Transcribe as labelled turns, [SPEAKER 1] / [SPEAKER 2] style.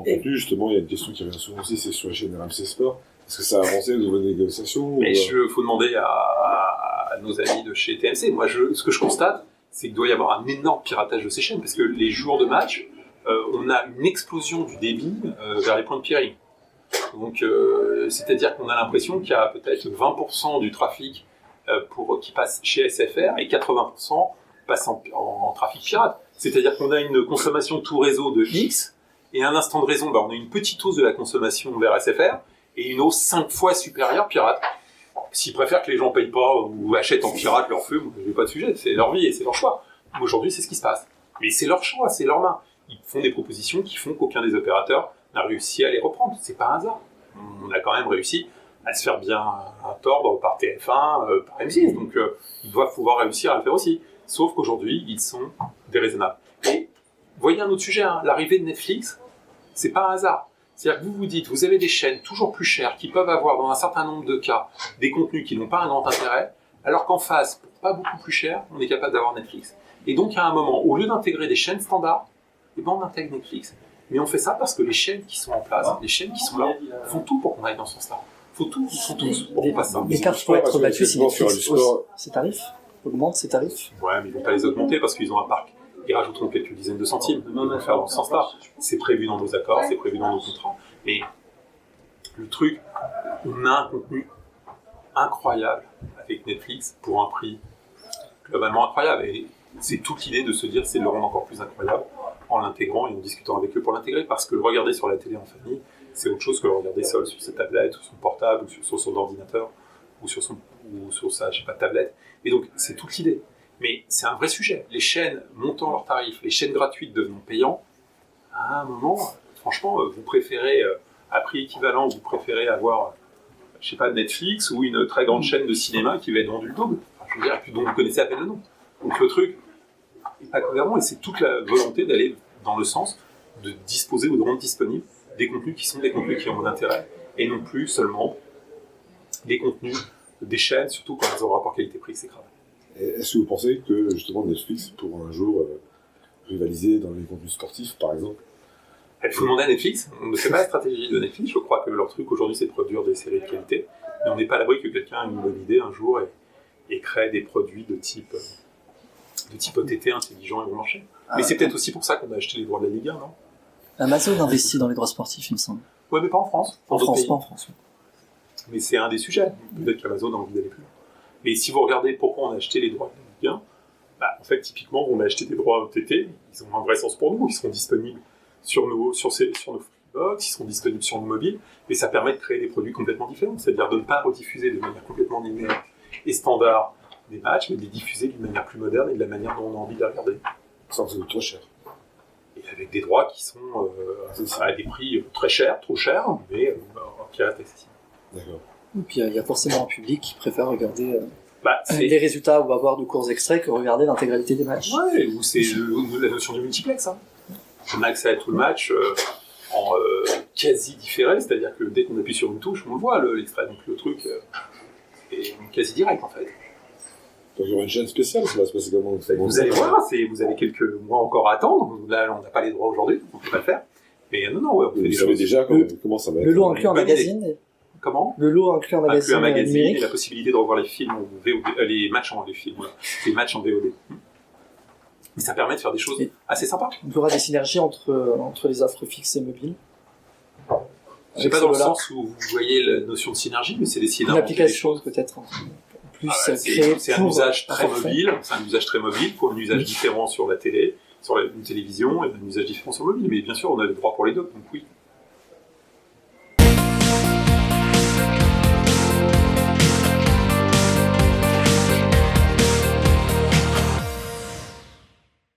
[SPEAKER 1] contenu, justement, il y a une question qui revient souvent aussi, c'est sur les chaînes RMC Sport. Est-ce que ça a avancé au niveau des négociations?
[SPEAKER 2] Mais faut demander à nos amis de chez TMC. Moi, ce que je constate, c'est qu'il doit y avoir un énorme piratage de ces chaînes, parce que les jours de match, on a une explosion du débit vers les points de peering. Donc, c'est-à-dire qu'on a l'impression qu'il y a peut-être 20% du trafic qui passe chez SFR et 80% passe en trafic pirate. C'est-à-dire qu'on a une consommation tout réseau de X, et à un instant de raison, on a une petite hausse de la consommation vers SFR, et une hausse 5 fois supérieure pirate. S'ils préfèrent que les gens payent pas ou achètent en pirate leur feu, j'ai pas de sujet, c'est leur vie et c'est leur choix. Aujourd'hui, c'est ce qui se passe. Mais c'est leur choix, c'est leur main. Ils font des propositions qui font qu'aucun des opérateurs n'a réussi à les reprendre. C'est pas un hasard. On a quand même réussi à se faire bien tordre par TF1, par M6. Donc, ils doivent pouvoir réussir à le faire aussi. Sauf qu'aujourd'hui, ils sont déraisonnables. Et voyez un autre sujet, l'arrivée de Netflix, c'est pas un hasard. C'est-à-dire que vous vous dites, vous avez des chaînes toujours plus chères qui peuvent avoir, dans un certain nombre de cas, des contenus qui n'ont pas un grand intérêt, alors qu'en face, pour pas beaucoup plus cher, on est capable d'avoir Netflix. Et donc, à un moment, au lieu d'intégrer des chaînes standards, on intègre Netflix. Mais on fait ça parce que les chaînes qui sont en place, les chaînes qui sont là, font tout pour qu'on aille dans ce sens-là. Ils font tous pour qu'on fasse ça.
[SPEAKER 3] Les cartes pourraient être battues si Netflix hausse ses tarifs, augmente ses tarifs.
[SPEAKER 2] Ouais, mais ils vont pas les augmenter parce qu'ils ont un parc. Ils rajouteront quelques dizaines de centimes. Ils vont faire dans ce sens-là. C'est prévu dans nos accords, c'est prévu dans nos contrats. Mais le truc, on a un contenu incroyable avec Netflix pour un prix globalement incroyable. Et c'est toute l'idée de se dire c'est de le rendre encore plus incroyable en l'intégrant et en discutant avec eux pour l'intégrer. Parce que le regarder sur la télé en famille, c'est autre chose que le regarder seul sur sa tablette, ou son portable, ou sur son ordinateur, ou sur sa, tablette. Et donc, c'est toute l'idée. Mais c'est un vrai sujet. Les chaînes montant leurs tarifs, les chaînes gratuites devenant payantes, à un moment, franchement, vous préférez, à prix équivalent, vous préférez avoir, Netflix ou une très grande chaîne de cinéma qui va être vendue le double. Enfin, je veux dire, dont vous connaissez à peine le nom. Donc le truc n'est pas cohérent et c'est toute la volonté d'aller dans le sens de disposer ou de rendre disponibles des contenus qui sont des contenus qui ont un intérêt et non plus seulement des contenus des chaînes, surtout quand ils ont un rapport qualité-prix qui s'écrase.
[SPEAKER 1] Est-ce que vous pensez que justement Netflix pourra un jour rivaliser dans les contenus sportifs, par exemple?
[SPEAKER 2] Il faut demander à Netflix. On ne sait pas la stratégie de Netflix. Je crois que leur truc aujourd'hui, c'est de produire des séries de qualité. Mais on n'est pas à l'abri que quelqu'un ait une bonne idée un jour et crée des produits de type OTT intelligent et bon marché. Mais c'est peut-être aussi pour ça qu'on a acheté les droits de la Ligue 1, non?
[SPEAKER 3] Amazon investit dans les droits sportifs, il me semble.
[SPEAKER 2] Ouais, mais pas en France.
[SPEAKER 3] Pas en France.
[SPEAKER 2] Mais c'est un des sujets. Peut-être qu'Amazon a envie d'aller plus loin. Mais si vous regardez pourquoi on a acheté les droits de la Ligue 1, en fait, typiquement, on a acheté des droits OTT, ils ont un vrai sens pour nous, ils seront disponibles sur nos Freebox, ils seront disponibles sur nos mobiles, mais ça permet de créer des produits complètement différents, c'est-à-dire de ne pas rediffuser de manière complètement linéaire et standard des matchs, mais de les diffuser d'une manière plus moderne et de la manière dont on a envie de les regarder.
[SPEAKER 1] Sans que ça coûte trop cher.
[SPEAKER 2] Et avec des droits qui sont à des prix très chers, trop chers, mais qui restent accessibles.
[SPEAKER 1] D'accord.
[SPEAKER 3] Et puis il y a forcément un public qui préfère regarder
[SPEAKER 2] les
[SPEAKER 3] résultats ou avoir de courts extraits que regarder l'intégralité des matchs.
[SPEAKER 2] Ouais, ou c'est la notion du multiplex. On a accès à tout le match en quasi différé, c'est-à-dire que dès qu'on appuie sur une touche, on le voit l'extrait, donc le truc est quasi direct en fait.
[SPEAKER 1] Donc il y aura une chaîne spéciale, ça va se passer comment?
[SPEAKER 2] Vous allez voir, vous avez quelques mois encore à attendre. Là, on n'a pas les droits aujourd'hui, on ne peut pas le faire. Mais non, on fait
[SPEAKER 1] vous
[SPEAKER 2] des
[SPEAKER 1] savez
[SPEAKER 2] choses.
[SPEAKER 1] déjà comment ça va être?
[SPEAKER 3] Le lot inclus en magazine.
[SPEAKER 2] Comment?
[SPEAKER 3] Le lot inclus en magazine numérique.
[SPEAKER 2] Et la possibilité de revoir les films en VOD, les matchs en VOD. Mais ça permet de faire des choses assez sympas.
[SPEAKER 3] Il y aura des synergies entre les offres fixes et mobiles.
[SPEAKER 2] Je sais pas dans le sens où vous voyez la notion de synergie, mais c'est d'essayer d'inventer
[SPEAKER 3] une application peut-être plus créée
[SPEAKER 2] c'est un usage très mobile. C'est un usage très mobile pour un usage différent sur la télé, sur une télévision, et un usage différent sur le mobile. Mais bien sûr, on a les droits pour les deux, donc oui.